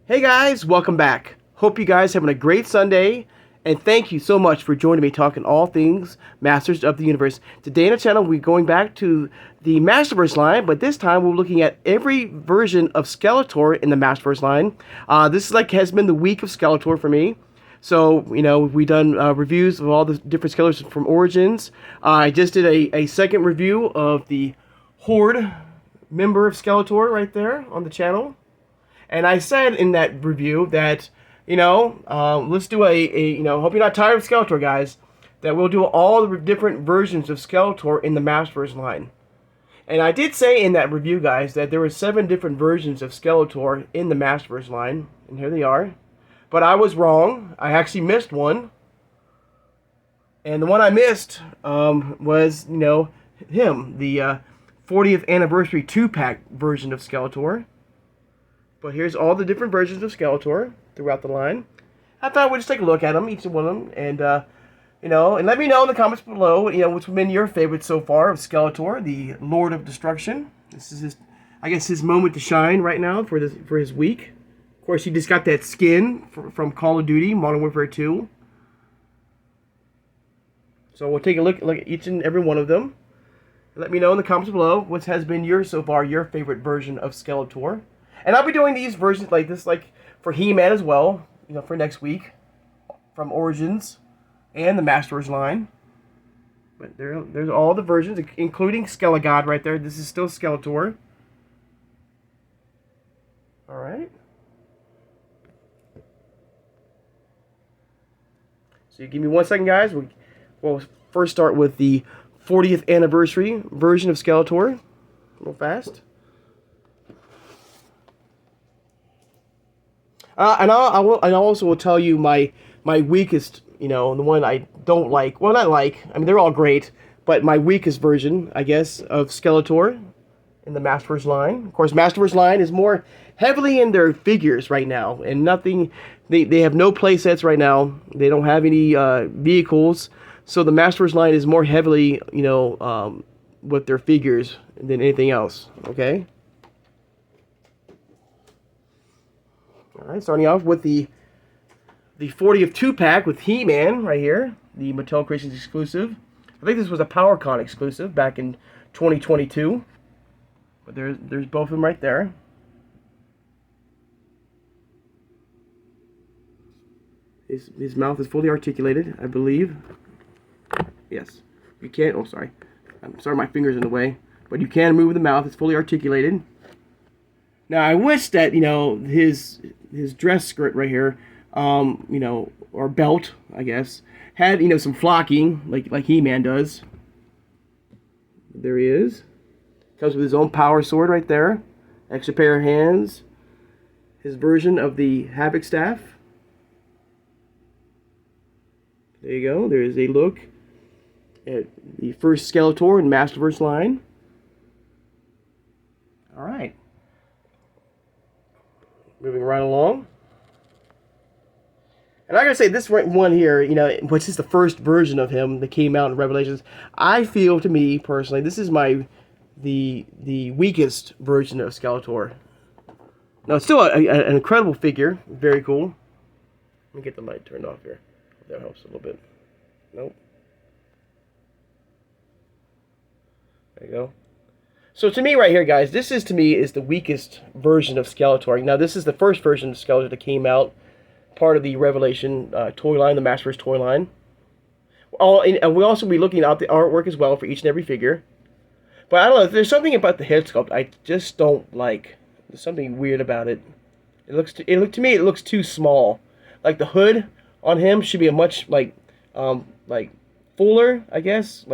Hey guys, welcome back. Hope you guys having a great Sunday, and thank you so much for joining me talking all things Masters of the Universe. Today on the channel, we're going back to the MasterVerse line, but this time we're looking at every version of Skeletor in the MasterVerse line. This is has been the week of Skeletor for me. So, we've done reviews of all the different Skeletors from Origins. I just did a second review of the Horde member of Skeletor right there on the channel. And I said in that review that, let's do hope you're not tired of Skeletor, guys, that we'll do all the different versions of Skeletor in the MasterVerse line. And I did say in that review, guys, that there were 7 different versions of Skeletor in the MasterVerse line. And here they are. But I was wrong. I actually missed one. And the one I missed was, him, the 40th anniversary 2-pack version of Skeletor. But here's all the different versions of Skeletor throughout the line. I thought we'd just take a look at them, each one of them, and and let me know in the comments below, which have been your favorites so far of Skeletor, the Lord of Destruction. This is his moment to shine right now for his week. Of course, he just got that skin from Call of Duty Modern Warfare 2. So we'll take a look at each and every one of them. Let me know in the comments below what has been your favorite version of Skeletor. And I'll be doing these versions like this, for He-Man as well, for next week, from Origins and the MasterVerse line. But there's all the versions, including Skelegod right there. This is still Skeletor. All right. So you give me 1 second, guys. We'll first start with the 40th anniversary version of Skeletor. Real fast. And I also will tell you my weakest, the one I don't like. Well, not like. I mean, they're all great, but my weakest version, I guess, of Skeletor in the MasterVerse line. Of course, MasterVerse line is more heavily in their figures right now, and nothing. They have no play sets right now. They don't have any vehicles, so the MasterVerse line is more heavily, with their figures than anything else. Okay. Alright, starting off with the 40th 2-pack with He-Man right here, the Mattel Creations exclusive. I think this was a PowerCon exclusive back in 2022. But there's both of them right there. His mouth is fully articulated, I believe. Yes. You can't, oh sorry. I'm sorry my finger's in the way. But you can move the mouth, it's fully articulated. Now I wish that, his dress skirt right here, or belt, I guess, had, some flocking, like He-Man does. There he is. Comes with his own power sword right there. Extra pair of hands. His version of the Havoc staff. There you go. There's a look at the first Skeletor in MasterVerse line. Alright. Moving right along. And I gotta say, this one here, which is the first version of him that came out in Revelations, I feel, to me, personally, this is the weakest version of Skeletor. Now, it's still an incredible figure. Very cool. Let me get the light turned off here. That helps a little bit. Nope. There you go. So to me right here, guys, this is the weakest version of Skeletor. Now this is the first version of Skeletor that came out, part of the Revelation toy line, the MasterVerse toy line. And we'll also be looking at the artwork as well for each and every figure. But I don't know, there's something about the head sculpt I just don't like. There's something weird about it. To me it looks too small. Like the hood on him should be a much fuller, I guess.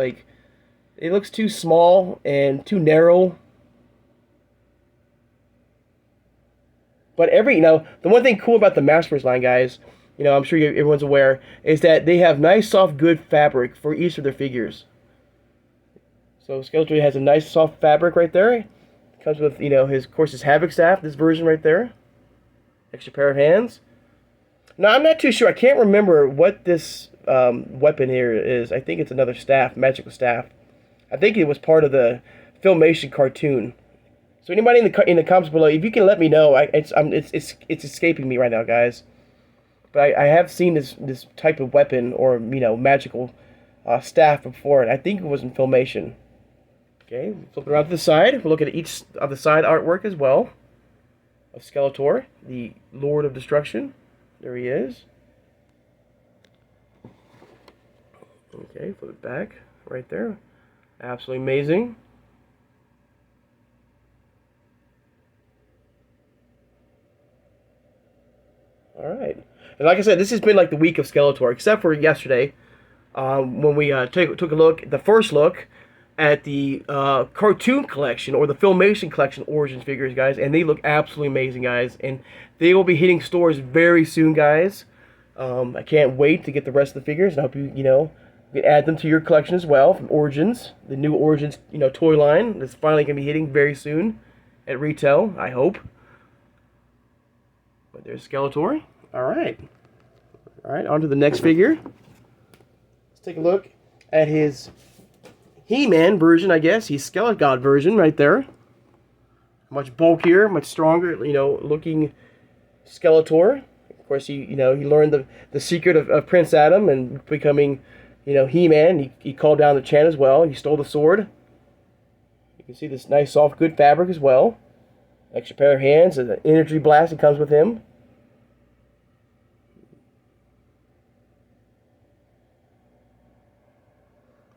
It looks too small and too narrow. But the one thing cool about the MasterVerse line, guys, I'm sure everyone's aware, is that they have nice, soft, good fabric for each of their figures. So Skeletor has a nice, soft fabric right there. Comes with, his Havoc staff, this version right there. Extra pair of hands. Now, I'm not too sure. I can't remember what this weapon here is. I think it's another staff, magical staff. I think it was part of the Filmation cartoon. So anybody in the comments below, if you can let me know, it's escaping me right now, guys. But I have seen this type of weapon or magical staff before, and I think it was in Filmation. Okay, flip it around to the side. We'll look at each of the side artwork as well of Skeletor, the Lord of Destruction. There he is. Okay, flip it back right there. Absolutely amazing. All right, and like I said, this has been like the week of Skeletor, except for yesterday when we took a look, the first look at the cartoon collection or the Filmation collection Origins figures, guys, and they look absolutely amazing, guys, and they will be hitting stores very soon, guys. I can't wait to get the rest of the figures, and I hope you can add them to your collection as well from Origins, the new Origins toy line that's finally gonna be hitting very soon at retail, I hope. But there's Skeletor. All right, on to the next figure. Let's take a look at his He-Man version, I guess. He's Skeletor God version right there. Much bulkier, much stronger, looking Skeletor. Of course, he learned the secret of Prince Adam and becoming, He-Man. He called down the Chan as well. He stole the sword. You can see this nice, soft, good fabric as well. Extra pair of hands, and an energy blast that comes with him.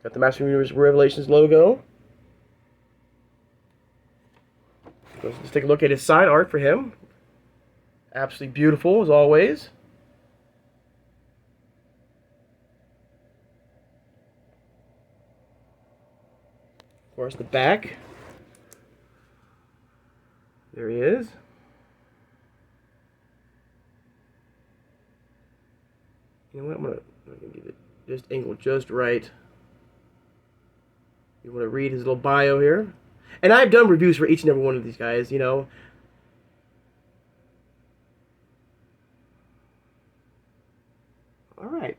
Got the Master Universe Revelations logo. Let's take a look at his side art for him. Absolutely beautiful as always. Of course, the back. There he is. You know what? I'm gonna get it just angled just right. You want to read his little bio here. And I've done reviews for each and every one of these guys, All right.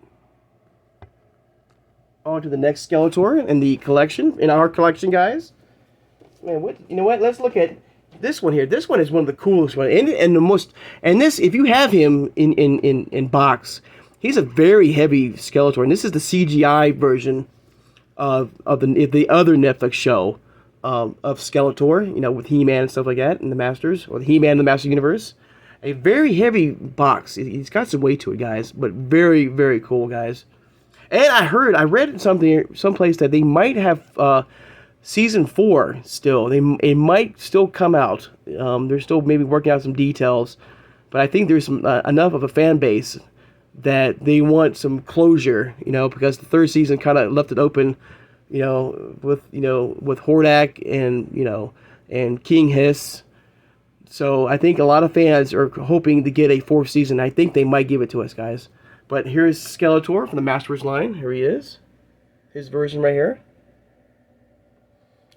On to the next Skeletor in the collection, in our collection, guys. Man, what? Let's look at this one here. This one is one of the coolest ones. And the most, and this, if you have him in box, he's a very heavy Skeletor. And this is the CGI version of the other Netflix show of Skeletor, with He-Man and stuff like that, and the Masters, or the He-Man and the Master Universe. A very heavy box. He's got some weight to it, guys, but very, very cool, guys. And I read someplace that they might have season 4 still. It might still come out. They're still maybe working out some details, but I think there's some enough of a fan base that they want some closure, because the third season kind of left it open, with Hordak and King Hiss. So I think a lot of fans are hoping to get a 4th season. I think they might give it to us, guys. But here's Skeletor from the MasterVerse line. Here he is, his version right here.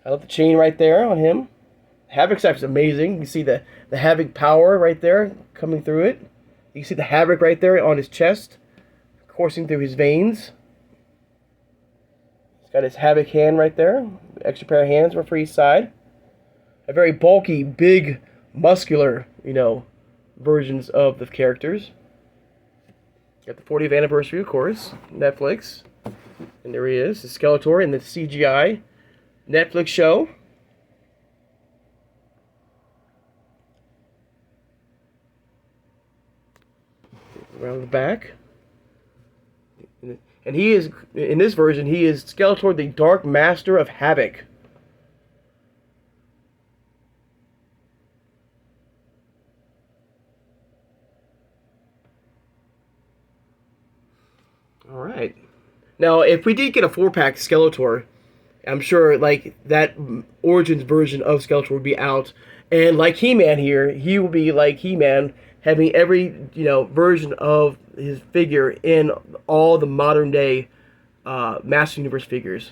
I love the chain right there on him. Havoc's actually amazing. You see the Havoc power right there coming through it. You can see the Havoc right there on his chest, coursing through his veins. He's got his Havoc hand right there. Extra pair of hands for each side. A very bulky, big, muscular, versions of the characters. Got the 40th anniversary, of course, Netflix. And there he is, the Skeletor in the CGI Netflix show. Around the back. And he is, in this version, he is Skeletor, the Dark Master of Havoc. Alright. Now, if we did get a 4-pack Skeletor, I'm sure, that Origins version of Skeletor would be out. And like He-Man here, he will be like He-Man, having every, version of his figure in all the modern day Master Universe figures.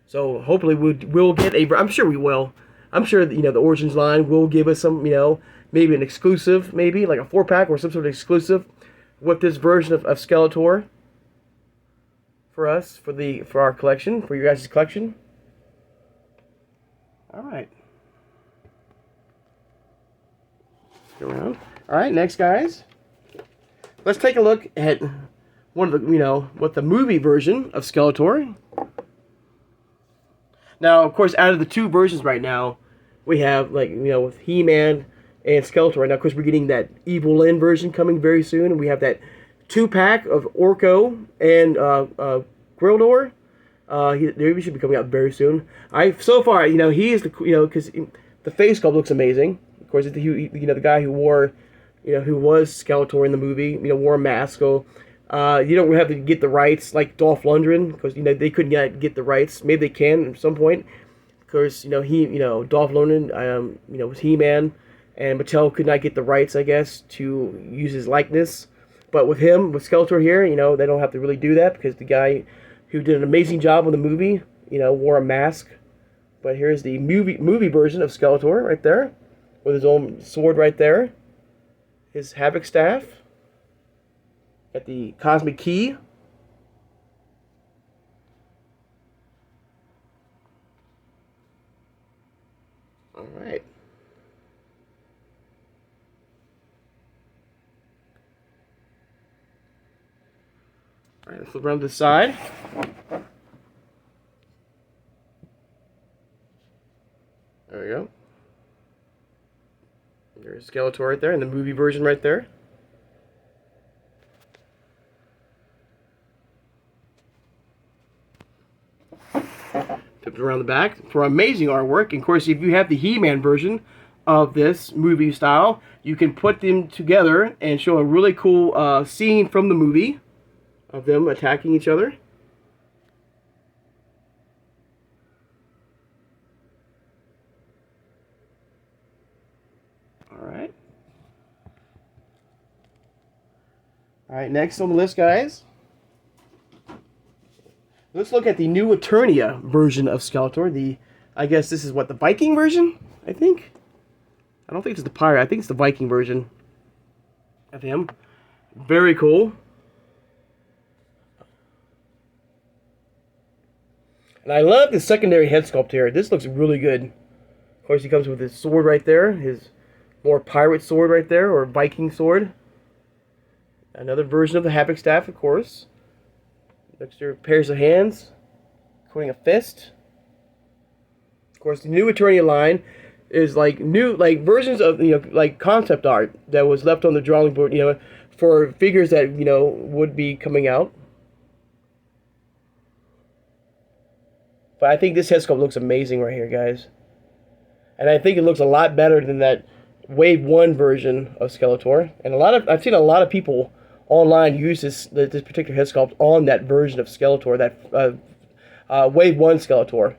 So hopefully we'll get I'm sure we will. I'm sure that, the Origins line will give us some, maybe an exclusive, maybe like a 4-pack or some sort of exclusive with this version of Skeletor for us, for our collection, for your guys' collection. All right. Go around. All right, next, guys. Let's take a look at one of the, what the movie version of Skeletor. Now, of course, out of the two versions right now, we have, like, with He-Man and Skeletor. Right now, of course, we're getting that Evil Lyn version coming very soon. And we have that 2-pack of Orko and Grildor. They should be coming out very soon. So far, he is the, because the face sculpt looks amazing. Of course, the guy who wore, who was Skeletor in the movie, wore a mask. So, you don't have to get the rights like Dolph Lundgren, because they couldn't get the rights. Maybe they can at some point. Of course, Dolph Lundgren, was He-Man, and Mattel could not get the rights, I guess, to use his likeness. But with Skeletor here, they don't have to really do that, because the guy who did an amazing job on the movie, wore a mask. But here's the movie version of Skeletor right there, with his own sword right there, his Havoc staff, got the Cosmic Key. All right. All right, let's flip around to the side. There we go. There's Skeletor right there, and the movie version right there. Flipped around the back for amazing artwork. And of course, if you have the He-Man version of this movie style, you can put them together and show a really cool scene from the movie of them attacking each other. Alright. Alright, next on the list, guys. Let's look at the new Eternia version of Skeletor. I guess this is what, the Viking version? I think? I don't think it's the pirate. I think it's the Viking version of him. Very cool. And I love the secondary head sculpt here. This looks really good. Of course, he comes with his sword right there. His more pirate sword right there, or Viking sword. Another version of the Havoc staff, of course. Extra pairs of hands, including a fist. Of course, the new Eternia line is like versions of like concept art that was left on the drawing board, for figures that would be coming out. But I think this head sculpt looks amazing right here, guys. And I think it looks a lot better than that Wave 1 version of Skeletor. And I've seen a lot of people online use this particular head sculpt on that version of Skeletor, that Wave 1 Skeletor.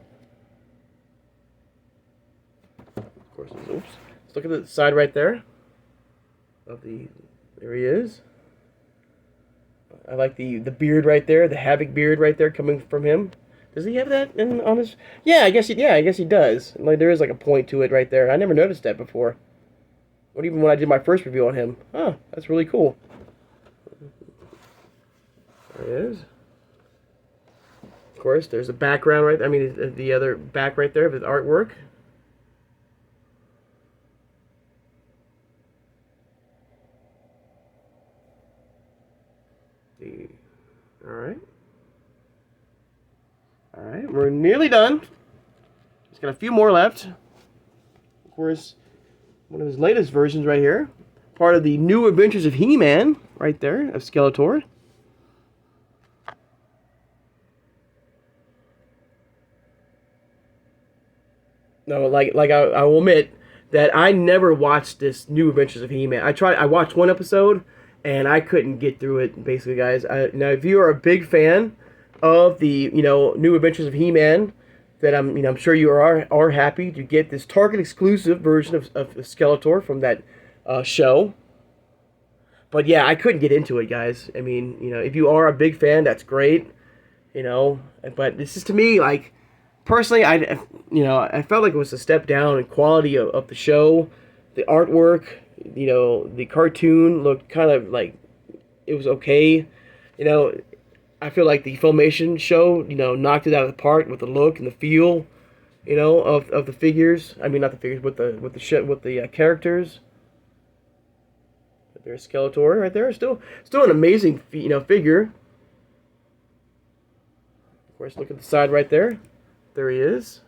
Of course, oops. Let's look at the side right there. There he is. I like the beard right there, the Havoc beard right there coming from him. Does he have that on his? Yeah, I guess he does. Like, there is like a point to it right there. I never noticed that before. Not even when I did my first review on him. Oh, that's really cool. There he is. Of course, there's a background right. I mean, the other back right there of his artwork. All right. All right, we're nearly done. Just got a few more left. Of course, one of his latest versions right here. Part of the New Adventures of He-Man right there, of Skeletor. No, I will admit that I never watched this New Adventures of He-Man. I watched one episode, and I couldn't get through it, basically, guys. Now, if you are a big fan of the New Adventures of He-Man, that I'm sure you are happy to get this Target exclusive version of Skeletor from that show. But yeah, I couldn't get into it, guys. I mean, if you are a big fan, that's great. But this is, to me, like, personally, I felt like it was a step down in quality of the show. The artwork, the cartoon looked kind of like it was okay. I feel like the Filmation show, knocked it out of the park with the look and the feel, of the figures. I mean, not the figures, with the characters. There's Skeletor right there. Still an amazing, figure. Of course, look at the side right there. There he is.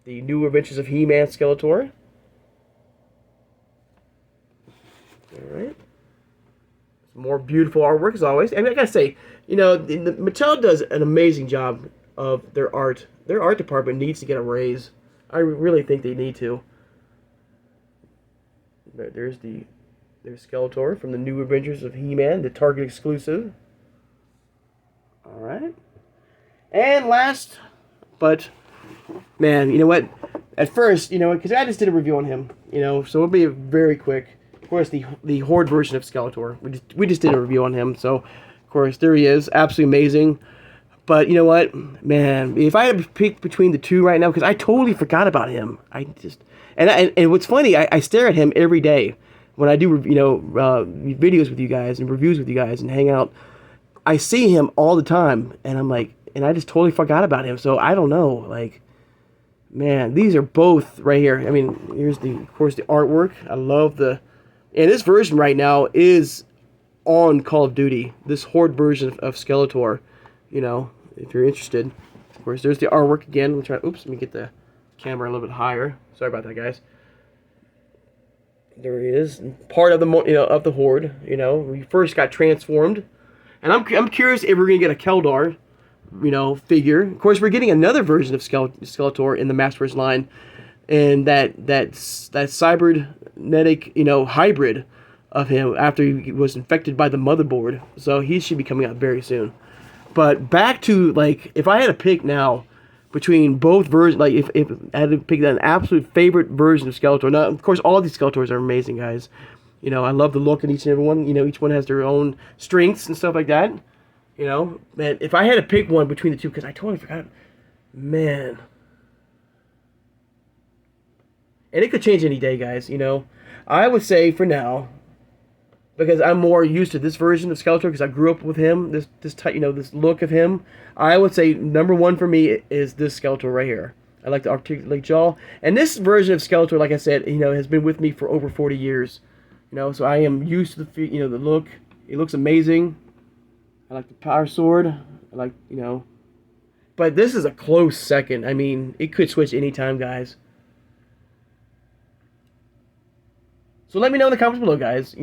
The New Adventures of He-Man Skeletor. All right. Some more beautiful artwork as always. And I gotta say, Mattel does an amazing job of their art. Their art department needs to get a raise. I really think they need to. There's Skeletor from the New Adventures of He-Man, the Target exclusive. All right. And last, but man, you know what? At first, because I just did a review on him, so it'll be very quick. Of course, the Horde version of Skeletor. We just did a review on him, so of course there he is, absolutely amazing. But you know what, man? If I had to pick between the two right now, because I totally forgot about him. And what's funny, I stare at him every day when I do videos with you guys and reviews with you guys and hang out. I see him all the time, and I'm like, and I just totally forgot about him. So I don't know, like, man, these are both right here. I mean, here's of course the artwork. I love and this version right now is on Call of Duty. This Horde version of Skeletor, if you're interested. Of course, there's the artwork again. Let me get the camera a little bit higher. Sorry about that, guys. There he is, part of the of the Horde. We first got transformed, and I'm curious if we're gonna get a Keldar, figure. Of course, we're getting another version of Skeletor in the MasterVerse line, and that cybernetic hybrid of him after he was infected by the motherboard. So he should be coming out very soon. But back to, like, if I had to pick now between both versions, like if I had to pick an absolute favorite version of Skeletor. Now, of course, all these Skeletors are amazing, guys. I love the look in each and every one. Each one has their own strengths and stuff like that. Man, if I had to pick one between the two, because I totally forgot, man. And it could change any day, guys. I would say for now, because I'm more used to this version of Skeletor because I grew up with him, this type, this look of him. I would say number one for me is this Skeletor right here. I like the articulate jaw, and this version of Skeletor, like I said, has been with me for over 40 years. So I am used to the look. It looks amazing. I like the power sword. I like but this is a close second. I mean, it could switch anytime, guys. So let me know in the comments below, guys.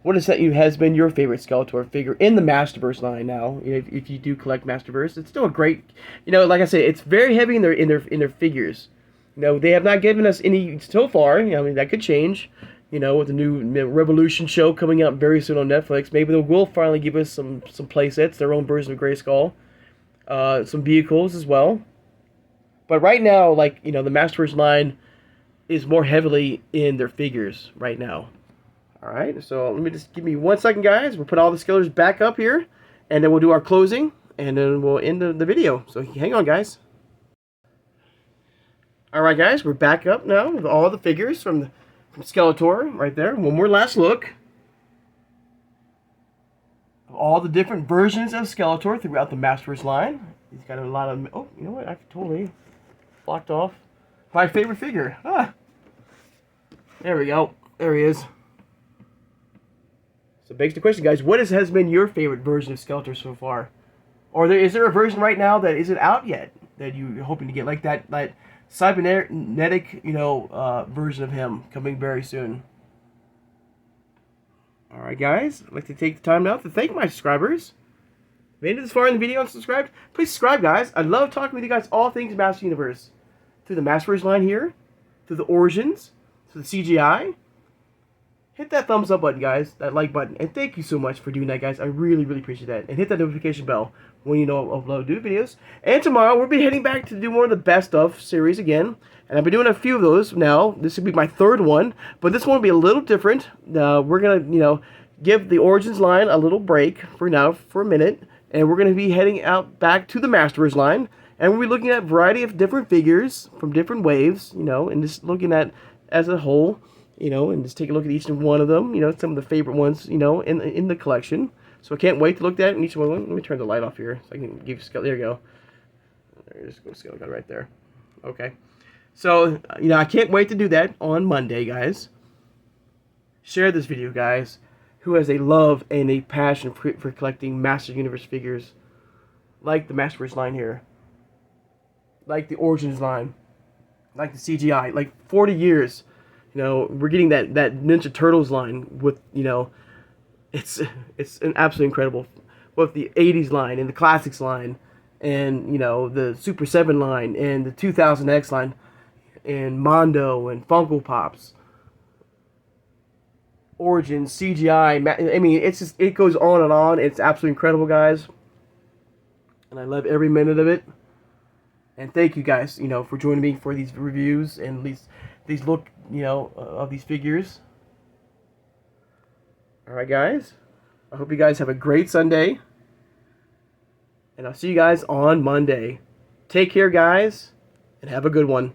What has been your favorite Skeletor figure in the MasterVerse line now? If you do collect MasterVerse, it's still a great. Like I said, it's very heavy in their figures. They have not given us any so far. I mean, that could change. With the new Revolution show coming out very soon on Netflix, maybe they will finally give us some play sets, their own version of Grayskull, some vehicles as well. But right now, like the MasterVerse line is more heavily in their figures right now. All right, so let me just give me 1 second, guys. We'll put all the Skeletors back up here, and then we'll do our closing, and then we'll end the video. So hang on, guys. All right, guys, we're back up now with all the figures from Skeletor right there. One more last look of all the different versions of Skeletor throughout the MasterVerse line. He's got a lot of. Oh, you know what? I totally blocked off my favorite figure. There we go. There he is. So it begs the question, guys, what has been your favorite version of Skeletor so far? Or is there a version right now that isn't out yet that you're hoping to get, like that cybernetic, version of him coming very soon? All right, guys, I'd like to take the time now to thank my subscribers. Made it this far in the video and subscribed. Please subscribe, guys. I love talking with you guys all things Master Universe. Through the MasterVerse line here, through the Origins, through the CGI. Hit that thumbs up button, guys, that like button, and thank you so much for doing that, guys. I really, really appreciate that. And hit that notification bell when you know I'll upload new videos. And tomorrow, we'll be heading back to do more of the Best Of series again. And I've been doing a few of those now. This will be my third one, but this one will be a little different. We're going to, give the Origins line a little break for now, for a minute. And we're going to be heading out back to the MasterVerse line. And we'll be looking at a variety of different figures from different waves, and just looking at as a whole. And just take a look at each one of them, some of the favorite ones, in the collection. So I can't wait to look at it in each one. Let me turn the light off here so I can give you, there you go. There's a Skeletor right there. Okay. So, I can't wait to do that on Monday, guys. share this video, guys, who has a love and a passion for collecting Master Universe figures, like the MasterVerse line here, like the Origins line, like the CGI, like 40 years. You know, we're getting that Ninja Turtles line with, you know, it's an absolutely incredible, with the 80s line and the Classics line, and, you know, the Super 7 line and the 2000X line, and Mondo and Funko Pops, Origins, CGI. I mean, it's just, it goes on and on. It's absolutely incredible, guys, and I love every minute of it. And thank you guys, you know, for joining me for these reviews and these look, you know, of these figures. All right, guys. I hope you guys have a great Sunday. And I'll see you guys on Monday. Take care, guys, and have a good one.